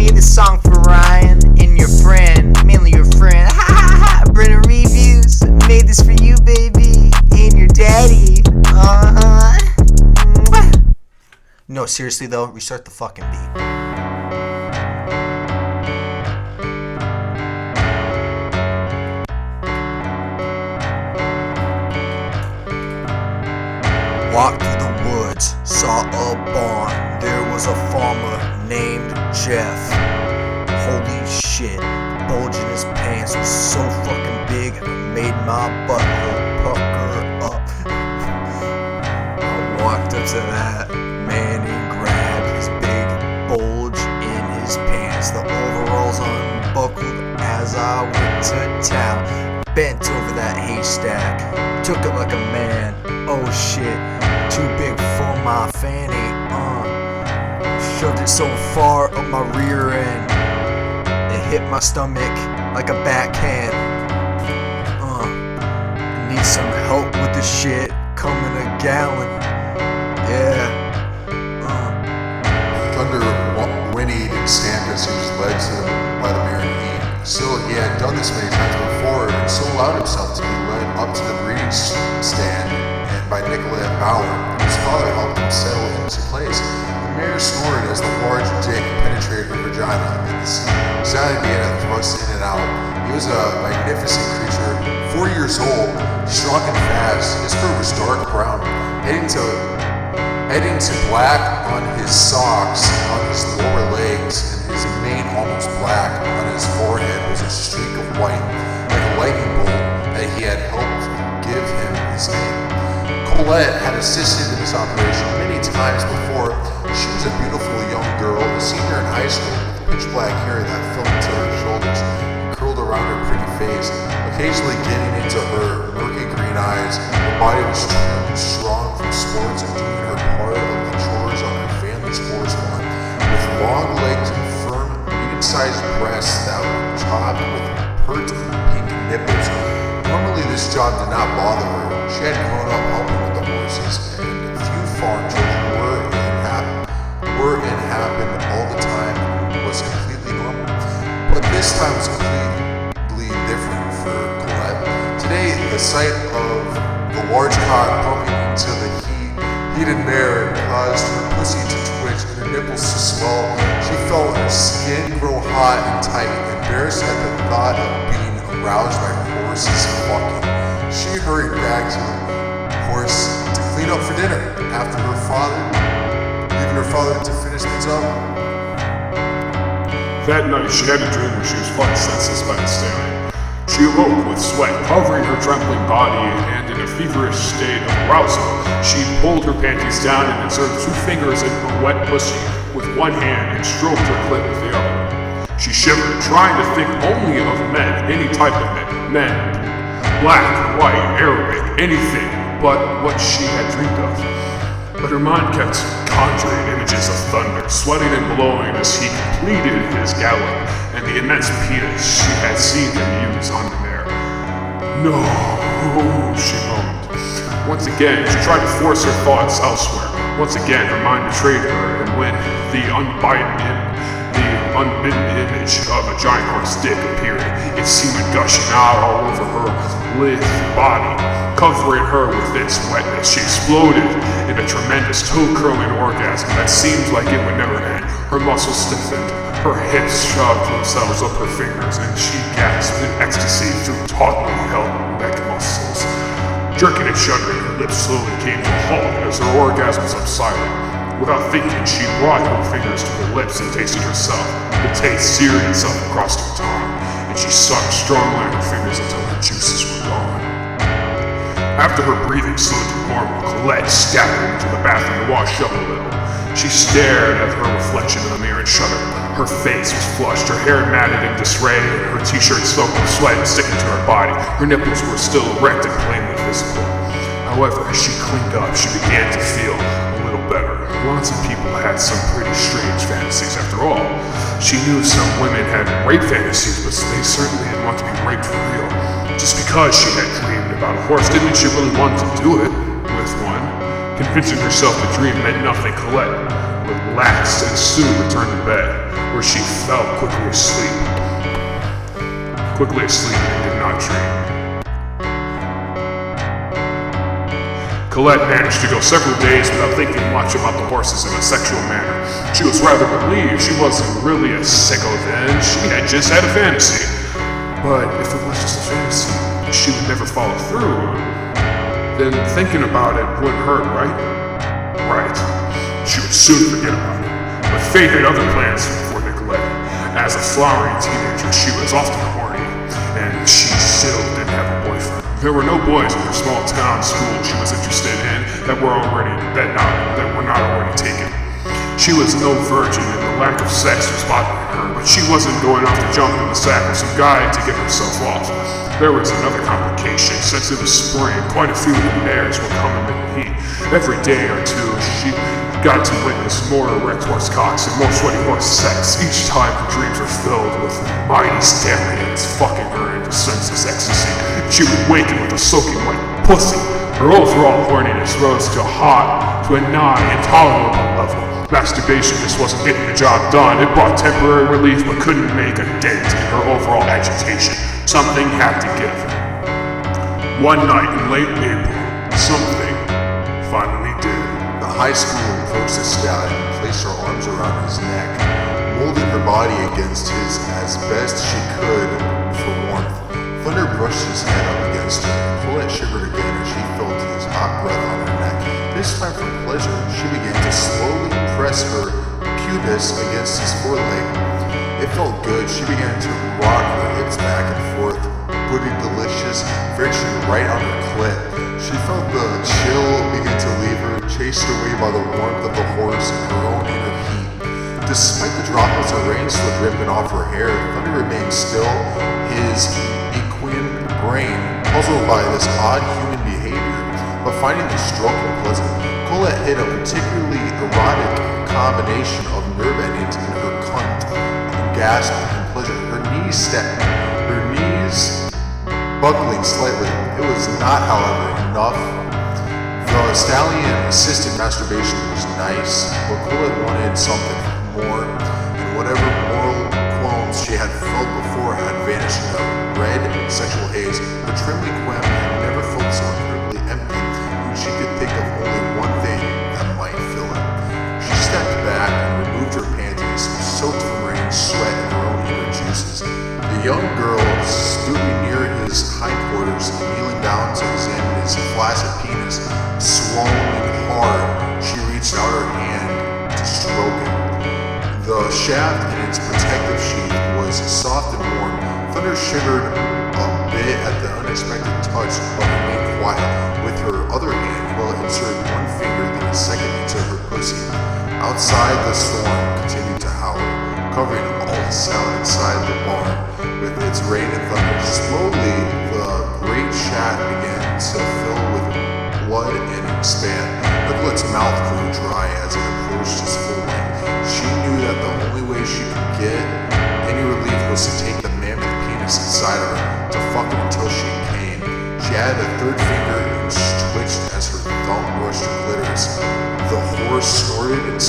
made this song for Ryan and your friend, mainly your friend. Ha ha ha! Brennan Reviews made this for you, baby, and your daddy. No, seriously though, restart the fucking beat. Walked through the woods, saw a barn. There was a farmer named Jeff. Holy shit, the bulge in his pants was so fucking big, it made my butthole pucker up. I walked up to that man and grabbed his big bulge in his pants. The overalls unbuckled as I went to town. Bent over that haystack, took it like a man. Oh shit, too big for my fanny. Shoved it so far up my rear end, it hit my stomach like a backhand. Need some help with this shit, come in a gallon. Yeah. Thunder whinnied and stamped as his legs by the mirror heat. Still, he had done this many times before and so allowed himself to be led up to the breeding stand and by Nicolette Bauer. His father helped him settle into place. The mare snorted as the large dick penetrated her vagina and the silent began to thrust in and out. He was a magnificent creature, 4 years old, strong and fast. His fur was dark brown, heading to black on his socks, on his lower legs, and his mane almost black. On his forehead was a streak of white, like a lightning bolt that he had helped give him his name. Colette had assisted in this operation many times before. She was a beautiful young girl, a senior in high school, with pitch black hair that fell to her shoulders and curled around her pretty face, occasionally getting into her murky green eyes. Her body was trim and strong from sports and doing her part of the chores on her family's horse farm, with long legs and firm, medium-sized breasts that were topped with pert pink nipples. Normally this job did not bother her. She had grown up helping with the horses, and few farm children were and happened all the time and was completely normal. But this time was completely different for Colette. Today, the sight of the large cock pumping into the heated mare caused her pussy to twitch and her nipples to swell. She felt her skin grow hot and tight, embarrassed at the thought of being aroused by horses fucking. She hurried back to the horse to clean up for dinner after her father to finish things up. That night, she had a dream where she was fucked senseless by the stallion. She awoke with sweat covering her trembling body, and in a feverish state of arousal, she pulled her panties down and inserted 2 fingers in her wet pussy with one hand and stroked her clit with the other. She shivered, trying to think only of men, any type of men, black, white, Arabic, anything but what she had dreamed of. But her mind kept conjuring images of thunder, sweating and blowing as he completed his gallop, and the immense penis she had seen him use on the mare. No, she moaned. Once again, she tried to force her thoughts elsewhere. Once again, her mind betrayed her, and when the unbidden image of a giant horse dick appeared, it seemed gushing out all over her lithe body, covering her with its wetness. She exploded in a tremendous toe-curling orgasm that seemed like it would never end. Her muscles stiffened, her hips shoved themselves up her fingers, and she gasped in ecstasy through tautly held neck muscles. Jerking and shuddering, her lips slowly came to a halt as her orgasm subsided. Without thinking, she brought her fingers to her lips and tasted herself. The taste seared itself across her tongue, and she sucked strongly on her fingers until her juices were gone. After her breathing slowed to normal, Colette staggered into the bathroom to wash up a little. She stared at her reflection in the mirror and shuddered. Her face was flushed, her hair matted in disarray, and her t-shirt soaked with sweat and sticking to her body. Her nipples were still erect and plainly visible. However, as she cleaned up, she began to feel a little better. Lots of people had some pretty strange fantasies after all. She knew some women had rape fantasies, but they certainly didn't want to be raped for real. Just because she had dreamed about a horse didn't mean she really wanted to do it with one. Convincing herself the dream meant nothing. Colette relaxed and soon returned to bed. where she fell quickly asleep. And did not dream. Colette managed to go several days without thinking much about the horses in a sexual manner. She was rather relieved she wasn't really a sicko then, she had just had a fantasy. But if it was just a fantasy, she would never follow through. Then thinking about it wouldn't hurt, right? Right. She would soon forget about it. But fate had other plans for Nicolette. As a flowering teenager, she was often horny, and she still didn't have a boyfriend. There were no boys in her small town school she was interested in that were not already taken. She was no virgin, and the lack of sex was bothering her, but she wasn't going off to jump in the sack with some guy to get herself off. There was another complication. Since it was spring, quite a few of the mares were coming in heat. Every day or two, she got to witness more erect horse cocks and more sweaty horse sex. Each time her dreams were filled with mighty stallions fucking her into senseless ecstasy. She would waken with a soaking wet pussy. Her overall horniness rose to a nigh intolerable level. Masturbation just wasn't getting the job done. It brought temporary relief but couldn't make a dent in her overall agitation. Something had to give. One night in late April, something finally did. The high schooler approached the stallion and placed her arms around his neck, molding her body against his as best she could for warmth. Thunder brushed his head up against her, and Colette shivered again as she felt his hot breath on her neck. This time for pleasure, she began to slowly press her pubis against his foreleg. It felt good. She began to rock her hips back and forth, putting delicious friction right on her clit. She felt the chill begin to leave her, chased away by the warmth of the horse and her own inner heat. Despite the droplets of rain still dripping off her hair, Thunder remained still, his equine brain puzzled by this odd human behavior, but finding the stroking pleasant. Colette hit a particularly erotic combination of nerve endings in her cunt, gasped in pleasure. Her knees buckling slightly. It was not, however, enough. The stallion-assisted masturbation was nice, but Colette wanted something more, and whatever moral qualms she had felt before had vanished in a red sexual haze. The trembling quem had never felt so incredibly empty, and she could think of only one thing that might fill it. She stepped back and removed her panties, soaked from rain, sweat, and her own inner juices. The young girl, stooping near his hindquarters, kneeling down to examine his flaccid penis, swallowing hard, she reached out her hand to stroke it. The shaft in its protective sheath was soft and warm. Thunder shivered a bit at the unexpected touch, but remained quiet. With her other hand, Colette inserted one finger, then a second into her pussy. Outside, the storm continued to howl, covering all the sound inside the barn with its rain and thunder. Slowly, the great shaft began to fill with blood and expand. Nicolette's mouth grew dry as it approached its full length. She knew that the only way she could get any relief was to take the mammoth penis inside of her, to fuck it until she came. She added a third finger and twitched as her thumb brushed her clitoris. The horse snorted and